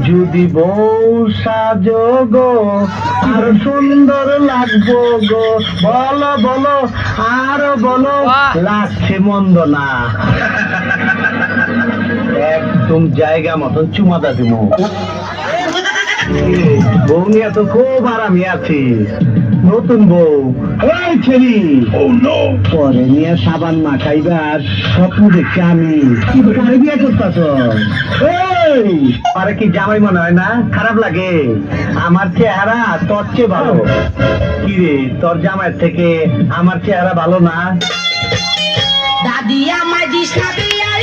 যদি বউ সাজো গো আর সুন্দর লাগবো গো, বলো বলো আরো বলো, লাগছে মন্দ না। একদম জায়গা মতন চুমাদা দিব। বউ নিয়ে তো খুব আরামে আছি। নতুন বউ এই ছেড়ি পরে নিয়ে সাবান মাখাইবার স্বপ্ন দেখছি আমি। কারে বিয়ে করতেছ? এই আরে কি জামাই মনে হয় না? খারাপ লাগে? আমার চেহারা তোর চেয়ে ভালো। কি রে, তোর জামাইয়ের থেকে আমার চেহারা ভালো না? দাদি আমায় দিস না বিয়ার